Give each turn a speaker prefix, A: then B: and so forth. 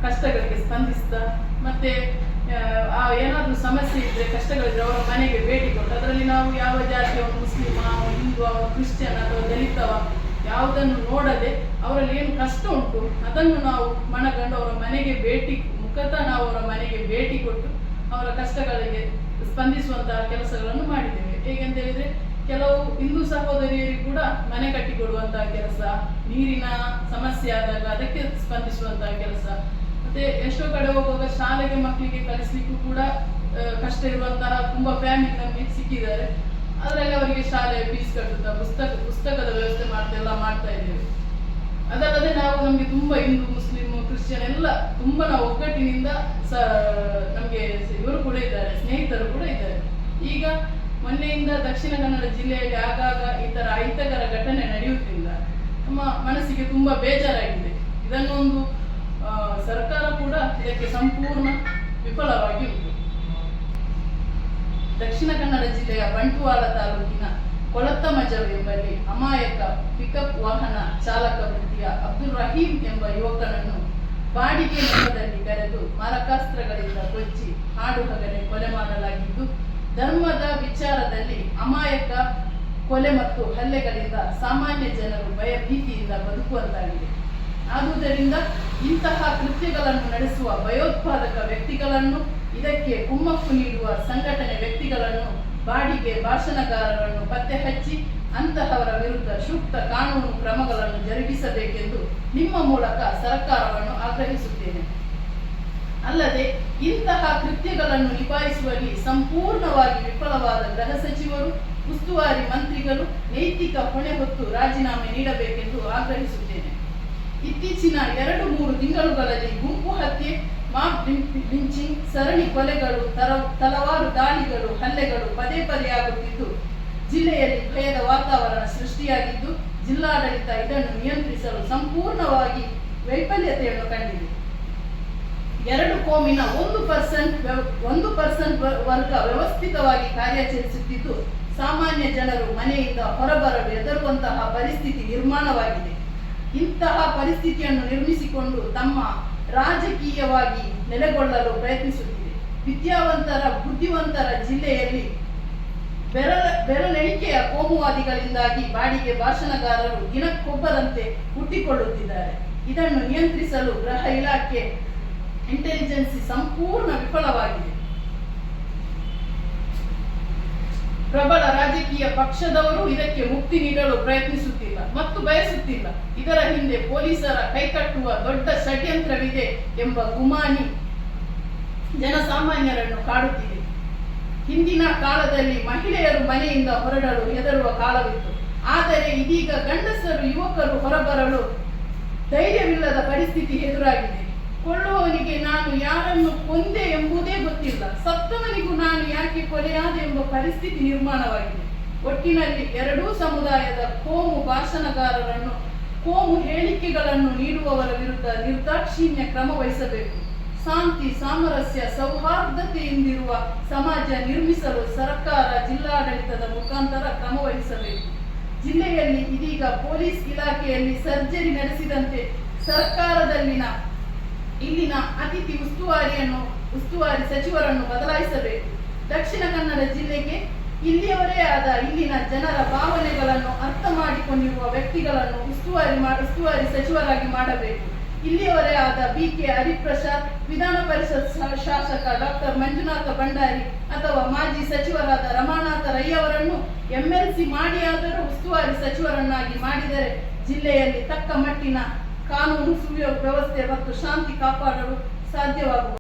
A: ಕಷ್ಟಗಳಿಗೆ ಸ್ಪಂದಿಸ್ತಾ ಮತ್ತೆ ಏನಾದರೂ ಸಮಸ್ಯೆ ಇದ್ದರೆ ಕಷ್ಟಗಳಿದ್ರೆ ಅವರ ಮನೆಗೆ ಭೇಟಿ ಕೊಟ್ಟು ಅದರಲ್ಲಿ ನಾವು ಯಾವ ಜಾತಿಯವನು ಮುಸ್ಲಿಮ ಹಿಂದೂ ಕ್ರಿಶ್ಚಿಯನ್ ಅಥವಾ ದಲಿತವ ಯಾವುದನ್ನು ನೋಡದೆ ಅವರಲ್ಲಿ ಏನು ಕಷ್ಟ ಉಂಟು ಅದನ್ನು ನಾವು ಮನಗಂಡು ಅವರ ಮನೆಗೆ ಮುಖತಃ ನಾವು ಅವರ ಮನೆಗೆ ಭೇಟಿ ಕೊಟ್ಟು ಅವರ ಕಷ್ಟಗಳಿಗೆ ಸ್ಪಂದಿಸುವಂತಹ ಕೆಲಸಗಳನ್ನು ಮಾಡಿದ್ದೇವೆ. ಹೇಗೆಂತ ಹೇಳಿದ್ರೆ ಕೆಲವು ಹಿಂದೂ ಸಹೋದರಿಯರಿಗೆ ಕೂಡ ಮನೆ ಕಟ್ಟಿಕೊಡುವಂತಹ ಕೆಲಸ, ನೀರಿನ ಸಮಸ್ಯೆ ಆದಾಗ ಅದಕ್ಕೆ ಸ್ಪಂದಿಸುವಂತಹ ಕೆಲಸ, ಮತ್ತೆ ಎಷ್ಟೋ ಕಡೆ ಹೋಗುವಾಗ ಶಾಲೆಗೆ ಮಕ್ಕಳಿಗೆ ಕಲಿಸ್ಲಿಕ್ಕೂ ಕೂಡ ಕಷ್ಟ ಇರುವಂತಹ ತುಂಬಾ ಫ್ಯಾಮಿಲಿ ನಮಗೆ ಸಿಕ್ಕಿದ್ದಾರೆ. ಅದರಲ್ಲಿ ಅವರಿಗೆ ಶಾಲೆ ಫೀಸ್ ಕಟ್ಟುತ್ತಾ ಪುಸ್ತಕದ ವ್ಯವಸ್ಥೆ ಮಾಡ್ತಾ ಇದ್ದೇವೆ. ಅದಲ್ಲದೆ ನಾವು ನಮಗೆ ತುಂಬಾ ಹಿಂದೂ ಮುಸ್ಲಿಂ ಕ್ರಿಶ್ಚಿಯನ್ ಎಲ್ಲ ತುಂಬಾ ನಾವು ಒಗ್ಗಟ್ಟಿನಿಂದ ನಮಗೆ ಇವರು ಕೂಡ ಇದ್ದಾರೆ, ಸ್ನೇಹಿತರು ಕೂಡ ಇದ್ದಾರೆ. ಈಗ ಮೊನ್ನೆಯಿಂದ ದಕ್ಷಿಣ ಕನ್ನಡ ಜಿಲ್ಲೆಯಲ್ಲಿ ಆಗಾಗ ಈ ತರ ಅಹಿತಕರ ಘಟನೆ ನಡೆಯುವುದರಿಂದ ನಮ್ಮ ಮನಸ್ಸಿಗೆ ತುಂಬಾ ಬೇಜಾರಾಗಿದೆ. ಇದನ್ನೊಂದು ಸರ್ಕಾರ ಕೂಡ ಇದಕ್ಕೆ ಸಂಪೂರ್ಣ ವಿಫಲವಾಗಿ ಉಂಟು. ದಕ್ಷಿಣ ಕನ್ನಡ ಜಿಲ್ಲೆಯ ಬಂಟ್ವಾಳ ತಾಲೂಕಿನ ಕೊಳತ್ತಮಜವ್ ಎಂಬಲ್ಲಿ ಅಮಾಯಕ ಪಿಕಪ್ ವಾಹನ ಚಾಲಕ ವೃತ್ತಿಯ ಅಬ್ದುಲ್ ರಹೀಂ ಎಂಬ ಯುವಕನನ್ನು ಬಾಡಿಗೆ ನೆಪದಲ್ಲಿ ಕರೆದು ಮಾರಕಾಸ್ತ್ರಗಳಿಂದ ಕೊಚ್ಚಿ ಹಾಡು ಹಗಲೇ ಕೊಲೆ ಮಾಡಲಾಗಿದ್ದು, ಧರ್ಮದ ವಿಚಾರದಲ್ಲಿ ಅಮಾಯಕ ಕೊಲೆ ಮತ್ತು ಹಲ್ಲೆಗಳಿಂದ ಸಾಮಾನ್ಯ ಜನರು ಭಯಭೀತಿಯಿಂದ ಬದುಕುವಂತಾಗಿದೆ. ಆದುದರಿಂದ ಇಂತಹ ಕೃತ್ಯಗಳನ್ನು ನಡೆಸುವ ಭಯೋತ್ಪಾದಕ ವ್ಯಕ್ತಿಗಳನ್ನು, ಇದಕ್ಕೆ ಕುಮ್ಮಕ್ಕು ನೀಡುವ ಸಂಘಟನೆ ವ್ಯಕ್ತಿಗಳನ್ನು, ಬಾಡಿಗೆ ಭಾಷಣಗಾರರನ್ನು ಪತ್ತೆ ಹಚ್ಚಿ ಅಂತಹವರ ವಿರುದ್ಧ ಸೂಕ್ತ ಕಾನೂನು ಕ್ರಮಗಳನ್ನು ಜರುಗಿಸಬೇಕೆಂದು ನಿಮ್ಮ ಮೂಲಕ ಸರ್ಕಾರವನ್ನು ಆಗ್ರಹಿಸುತ್ತೇನೆ. ಅಲ್ಲದೆ ಇಂತಹ ಕೃತ್ಯಗಳನ್ನು ನಿಭಾಯಿಸುವಲ್ಲಿ ಸಂಪೂರ್ಣವಾಗಿ ವಿಫಲವಾದ ಗೃಹ ಸಚಿವರು, ಉಸ್ತುವಾರಿ ಮಂತ್ರಿಗಳು ನೈತಿಕ ಹೊಣೆ ಹೊತ್ತು ರಾಜೀನಾಮೆ ನೀಡಬೇಕೆಂದು ಆಗ್ರಹಿಸುತ್ತೇನೆ. ಇತ್ತೀಚಿನ 2-3 ತಿಂಗಳುಗಳಲ್ಲಿ ಗುಂಪು ಹತ್ಯೆ, ಮಾಬ್ ಲಿಂಚಿಂಗ್, ಸರಣಿ ಕೊಲೆಗಳು, ತಲವಾರು ದಾಳಿಗಳು, ಹಲ್ಲೆಗಳು ಪದೇ ಆಗುತ್ತಿದ್ದು ಜಿಲ್ಲೆಯಲ್ಲಿ ಭಯದ ವಾತಾವರಣ ಸೃಷ್ಟಿಯಾಗಿದ್ದು, ಜಿಲ್ಲಾಡಳಿತ ಇದನ್ನು ನಿಯಂತ್ರಿಸಲು ಸಂಪೂರ್ಣವಾಗಿ ವೈಫಲ್ಯತೆಯನ್ನು ಕಂಡಿದೆ. 2 ಕೋಮಿನ 1% ವರ್ಗ ವ್ಯವಸ್ಥಿತವಾಗಿ ಕಾರ್ಯಾಚರಿಸುತ್ತಿದ್ದು, ಸಾಮಾನ್ಯ ಜನರು ಮನೆಯಿಂದ ಹೊರಬರಲು ಹೆದರುವಂತಹ ಪರಿಸ್ಥಿತಿ ನಿರ್ಮಾಣವಾಗಿದೆ. ಇಂತಹ ಪರಿಸ್ಥಿತಿಯನ್ನು ನಿರ್ಮಿಸಿಕೊಂಡು ತಮ್ಮ ರಾಜಕೀಯವಾಗಿ ನೆಲೆಗೊಳ್ಳಲು ಪ್ರಯತ್ನಿಸುತ್ತಿದೆ. ವಿದ್ಯಾವಂತರ ಬುದ್ಧಿವಂತರ ಜಿಲ್ಲೆಯಲ್ಲಿ ಬೆರಳೆಣಿಕೆಯ ಕೋಮುವಾದಿಗಳಿಂದಾಗಿ ಬಾಡಿಗೆ ಭಾಷಣಗಾರರು ದಿನಕ್ಕೊಬ್ಬರಂತೆ ಹುಟ್ಟಿಕೊಳ್ಳುತ್ತಿದ್ದಾರೆ. ಇದನ್ನು ನಿಯಂತ್ರಿಸಲು ಗೃಹ ಇಲಾಖೆ ಇಂಟೆಲಿಜೆನ್ಸಿ ಸಂಪೂರ್ಣ ವಿಫಲವಾಗಿದೆ. ಪ್ರಬಲ ರಾಜಕೀಯ ಪಕ್ಷದವರು ಇದಕ್ಕೆ ಮುಕ್ತಿ ನೀಡಲು ಪ್ರಯತ್ನಿಸುತ್ತಿಲ್ಲ ಮತ್ತು ಬಯಸುತ್ತಿಲ್ಲ. ಇದರ ಹಿಂದೆ ಪೊಲೀಸರ ಕೈಕಟ್ಟುವ ದೊಡ್ಡ ಷಡ್ಯಂತ್ರವಿದೆ ಎಂಬ ಗುಮಾನಿ ಜನಸಾಮಾನ್ಯರನ್ನು ಕಾಡುತ್ತಿದೆ. ಹಿಂದಿನ ಕಾಲದಲ್ಲಿ ಮಹಿಳೆಯರು ಮನೆಯಿಂದ ಹೊರಡಲು ಹೆದರುವ ಕಾಲವಿತ್ತು. ಆದರೆ ಇದೀಗ ಗಂಡಸರು, ಯುವಕರು ಹೊರಬರಲು ಧೈರ್ಯವಿಲ್ಲದ ಪರಿಸ್ಥಿತಿ ಎದುರಾಗಿದೆ. ಕೊಳ್ಳುವವನಿಗೆ ನಾನು ಯಾರನ್ನು ಕೊಂದೆ ಎಂಬುದೇ ಗೊತ್ತಿಲ್ಲ, ಸತ್ತವನಿಗೂ ನಾನು ಯಾಕೆ ಕೊಲೆಯಾದೆ ಎಂಬ ಪರಿಸ್ಥಿತಿ ನಿರ್ಮಾಣವಾಗಿದೆ. ಒಟ್ಟಿನಲ್ಲಿ ಎರಡೂ ಸಮುದಾಯದ ಕೋಮು ಭಾಷಣಗಾರರನ್ನು, ಕೋಮು ಹೇಳಿಕೆಗಳನ್ನು ನೀಡುವವರ ವಿರುದ್ಧ ನಿರ್ದಾಕ್ಷಿಣ್ಯ ಕ್ರಮ ವಹಿಸಬೇಕು. ಶಾಂತಿ, ಸಾಮರಸ್ಯ, ಸೌಹಾರ್ದತೆಯಿಂದಿರುವ ಸಮಾಜ ನಿರ್ಮಿಸಲು ಸರ್ಕಾರ ಜಿಲ್ಲಾಡಳಿತದ ಮುಖಾಂತರ ಕ್ರಮ ವಹಿಸಬೇಕು. ಜಿಲ್ಲೆಯಲ್ಲಿ ಇದೀಗ ಪೊಲೀಸ್ ಇಲಾಖೆಯಲ್ಲಿ ಸರ್ಜರಿ ನಡೆಸಿದಂತೆ ಸರ್ಕಾರದಲ್ಲಿನ ಇಲ್ಲಿನ ಅತಿಥಿ ಉಸ್ತುವಾರಿ ಸಚಿವರನ್ನು ಬದಲಾಯಿಸಬೇಕು. ದಕ್ಷಿಣ ಕನ್ನಡ ಜಿಲ್ಲೆಗೆ ಇಲ್ಲಿಯವರೇ ಆದ ಇಲ್ಲಿನ ಜನರ ಭಾವನೆಗಳನ್ನು ಅರ್ಥ ಮಾಡಿಕೊಂಡಿರುವ ವ್ಯಕ್ತಿಗಳನ್ನು ಉಸ್ತುವಾರಿ ಸಚಿವರಾಗಿ ಮಾಡಬೇಕು. ಇಲ್ಲಿಯವರೇ ಆದ BK ಹರಿಪ್ರಸಾದ್, ವಿಧಾನ ಪರಿಷತ್ ಶಾಸಕ ಡಾಕ್ಟರ್ ಮಂಜುನಾಥ ಭಂಡಾರಿ ಅಥವಾ ಮಾಜಿ ಸಚಿವರಾದ ರಮಾನಾಥ ರೈ ಅವರನ್ನು MLC ಮಾಡಿಯಾದರೂ ಉಸ್ತುವಾರಿ ಸಚಿವರನ್ನಾಗಿ ಮಾಡಿದರೆ ಜಿಲ್ಲೆಯಲ್ಲಿ ತಕ್ಕ ಮಟ್ಟಿನ ಕಾನೂನು ಸುವ್ಯವಸ್ಥೆ ಮತ್ತು ಶಾಂತಿ ಕಾಪಾಡಲು ಸಾಧ್ಯವಾಗುವುದು.